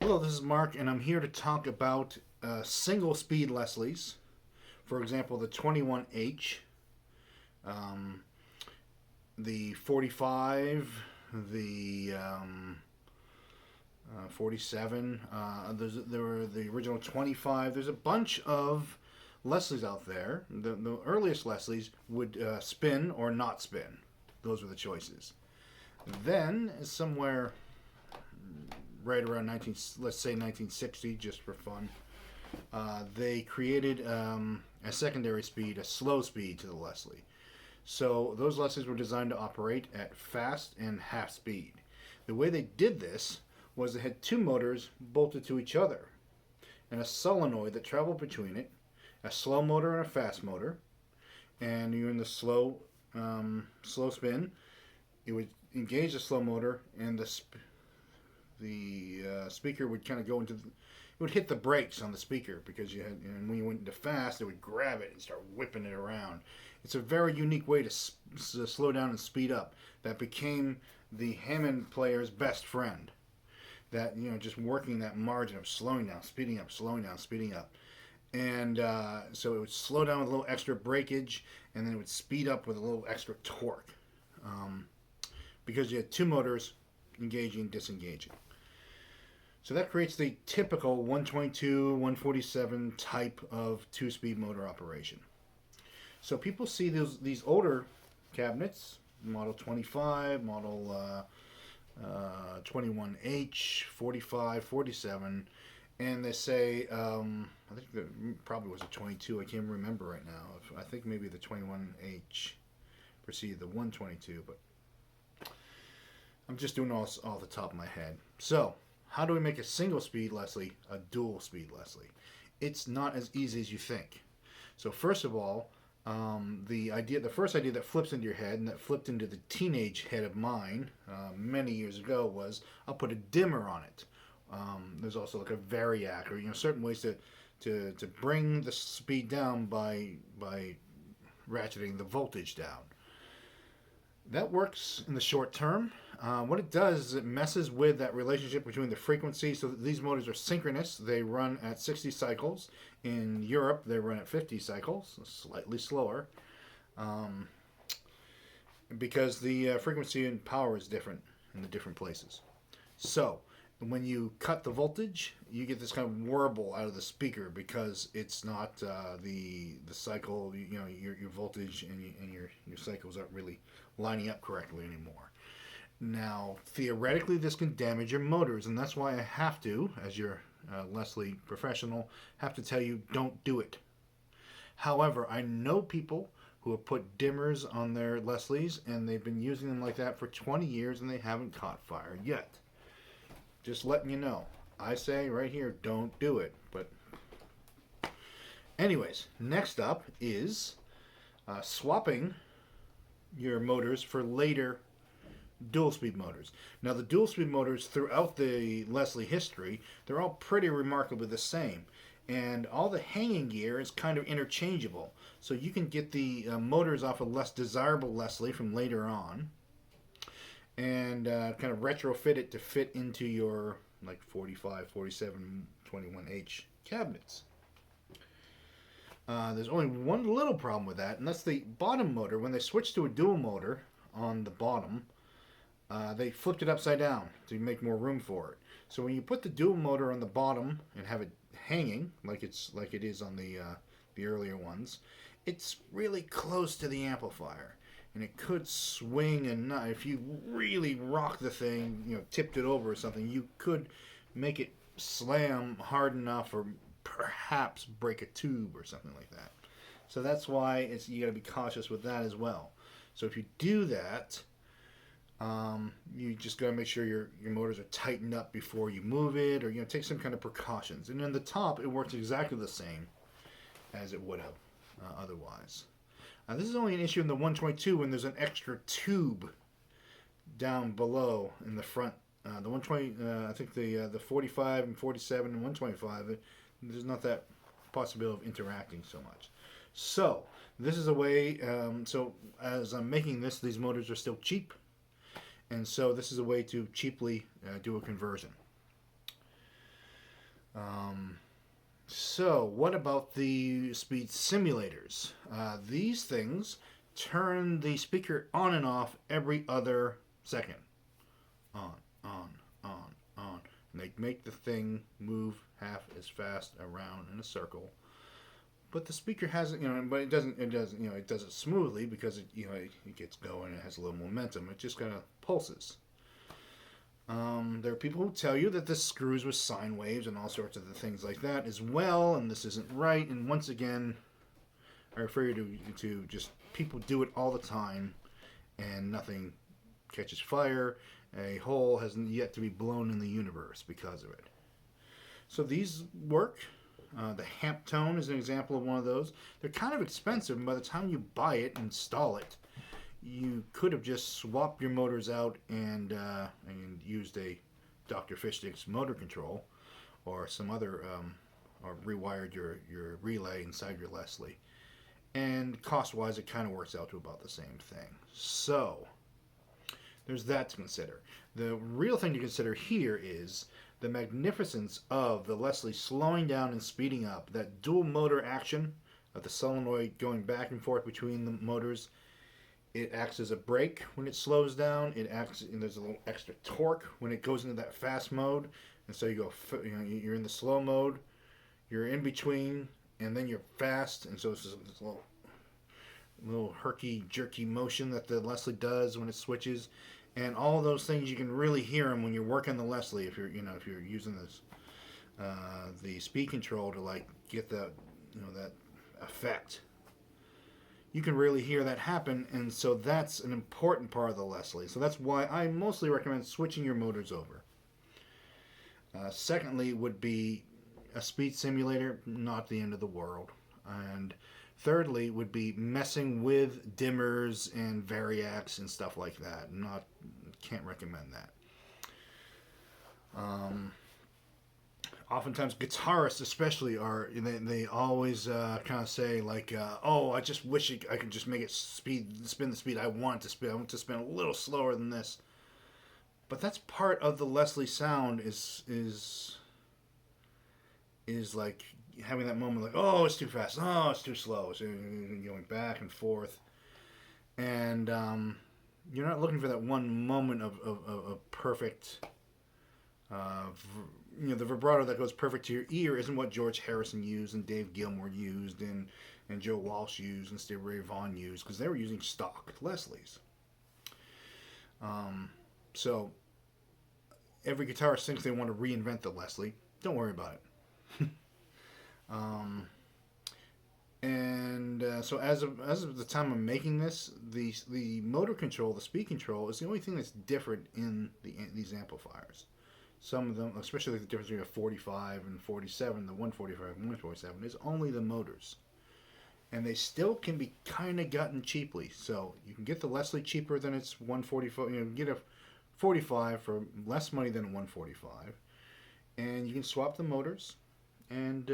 Hello, this is Mark, and I'm here to talk about single speed Leslies. For example, the 21H, um, the 45, the 47. There were the original 25. There's a bunch of Leslies out there. The earliest Leslies would spin or not spin. Those were the choices. Then, somewhere right around let's say 1960, just for fun, they created a secondary speed, a slow speed to the Leslie. So those Leslies were designed to operate at fast and half speed. The way they did this was they had two motors bolted to each other and a solenoid that traveled between it, a slow motor and a fast motor. And you're in the slow spin. It would engage the slow motor, and the speaker would kind of go into it would hit the brakes on the speaker because and when you went into fast, it would grab it and start whipping it around. It's a very unique way to slow down and speed up. That became the Hammond player's best friend. That, just working that margin of slowing down, speeding up, slowing down, speeding up. And so it would slow down with a little extra breakage, and then it would speed up with a little extra torque. Because you had two motors engaging, disengaging. So that creates the typical 122, 147 type of two-speed motor operation. So people see these older cabinets, Model 25, Model 21H, 45, 47, and they say, I think it probably was a 22, I can't remember right now. I think maybe the 21H preceded the 122, but I'm just doing all the top of my head. So, how do we make a single speed Leslie a dual speed Leslie? It's not as easy as you think. So first of all, the first idea that flips into your head and that flipped into the teenage head of mine many years ago was I'll put a dimmer on it. There's also like a variac or certain ways to bring the speed down by ratcheting the voltage down. That works in the short term. What it does is it messes with that relationship between the frequency. So these motors are synchronous. They run at 60 cycles. In Europe, they run at 50 cycles, slightly slower, because the frequency and power is different in the different places. So when you cut the voltage, you get this kind of warble out of the speaker because it's not the cycle. Your voltage and your cycles aren't really lining up correctly anymore. Now, theoretically, this can damage your motors, and that's why I have to, as your Leslie professional, have to tell you don't do it. However, I know people who have put dimmers on their Leslies, and they've been using them like that for 20 years, and they haven't caught fire yet. Just letting you know. I say right here, don't do it. But anyways, next up is swapping your motors for later dual speed motors. Now, the dual speed motors throughout the Leslie history, they're all pretty remarkably the same. And all the hanging gear is kind of interchangeable. So you can get the motors off a less desirable Leslie from later on and kind of retrofit it to fit into your like 45, 47, 21H cabinets. There's only one little problem with that, and that's the bottom motor. When they switched to a dual motor on the bottom, they flipped it upside down to make more room for it. So when you put the dual motor on the bottom and have it hanging like it is on the earlier ones, it's really close to the amplifier, and it could swing. And if you really rock the thing, tipped it over or something, you could make it slam hard enough, or perhaps break a tube or something like that. So that's why you got to be cautious with that as well. So if you do that, you just got to make sure your motors are tightened up before you move it, or take some kind of precautions. And in the top, it works exactly the same as it would have otherwise. This is only an issue in the 122 when there's an extra tube down below in the front. The 120, I think the 45 and 47 and 125, there's not that possibility of interacting so much. So this is a way. So as I'm making this, these motors are still cheap. And so this is a way to cheaply do a conversion. So, what about the speed simulators? These things turn the speaker on and off every other second. On, on, on, on. And they make the thing move half as fast around in a circle. But the speaker hasn't, but it doesn't, it does it smoothly because it gets going, it has a little momentum. It just kind of pulses. There are people who tell you that this screws with sine waves and all sorts of things like that as well, and this isn't right. And once again, I refer you to just people do it all the time, and nothing catches fire. A hole has yet to be blown in the universe because of it. So these work. The Hamptone is an example of one of those. They're kind of expensive, and by the time you buy it and install it, you could have just swapped your motors out and used a Dr. Fishstick's motor control or some other, or rewired your relay inside your Leslie. And cost-wise, it kind of works out to about the same thing. So, there's that to consider. The real thing to consider here is the magnificence of the Leslie slowing down and speeding up. That dual motor action of the solenoid going back and forth between the motors. It acts as a brake when it slows down. It acts, and there's a little extra torque when it goes into that fast mode. And so you're in the slow mode, you're in between, and then you're fast. And so it's this little herky jerky motion that the Leslie does when it switches. And all of those things, you can really hear them when you're working the Leslie. If you're using this the speed control to get that effect, you can really hear that happen. And so that's an important part of the Leslie. So that's why I mostly recommend switching your motors over. Secondly, would be a speed simulator, not the end of the world. And thirdly, would be messing with dimmers and variacs and stuff like that. Can't recommend that. Oftentimes, guitarists especially they always kind of say oh, I just wish I could just make it spin the speed I want it to spin. I want it to spin a little slower than this. But that's part of the Leslie sound is like having that moment oh, it's too fast, oh, it's too slow. So going back and forth. And you're not looking for that one moment of perfect, the vibrato that goes perfect to your ear isn't what George Harrison used and Dave Gilmour used and Joe Walsh used and Stevie Ray Vaughan used, because they were using stock Leslies. So every guitarist thinks they want to reinvent the Leslie. Don't worry about it. So as of the time I'm making this, the motor control, the speed control, is the only thing that's different in these amplifiers. Some of them, especially the difference between a 45 and 47, the 145 and 147, is only the motors. And they still can be kind of gotten cheaply. So you can get the Leslie cheaper than its 145. You can get a 45 for less money than a 145. And you can swap the motors. And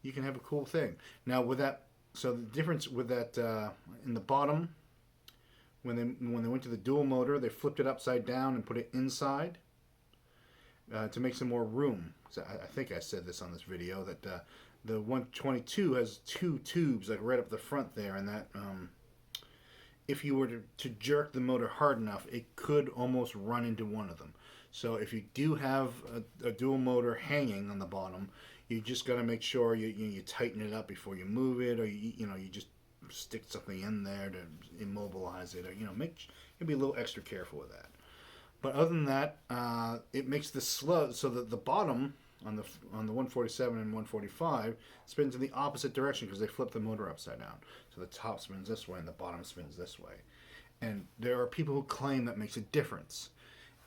you can have a cool thing. Now with that, so the difference with that in the bottom, when they went to the dual motor, they flipped it upside down and put it inside to make some more room. So I think I said this on this video that the 122 has two tubes right up the front there, and that if you were to jerk the motor hard enough, it could almost run into one of them. So if you do have a dual motor hanging on the bottom, you just got to make sure you tighten it up before you move it, or you just stick something in there to immobilize it, or you'll be a little extra careful with that. But other than that, it makes the slow so that the bottom on the 147 and 145 spins in the opposite direction because they flip the motor upside down. So the top spins this way and the bottom spins this way. And there are people who claim that makes a difference,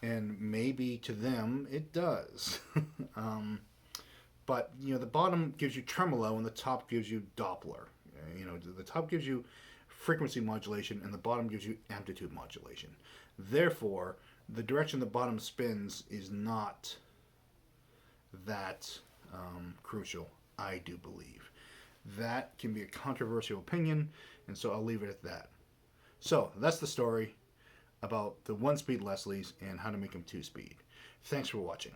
and maybe to them it does. But the bottom gives you tremolo and the top gives you Doppler. The top gives you frequency modulation and the bottom gives you amplitude modulation. Therefore, the direction the bottom spins is not that crucial, I do believe. That can be a controversial opinion, and so I'll leave it at that. So, that's the story about the one-speed Leslies and how to make them two-speed. Thanks for watching.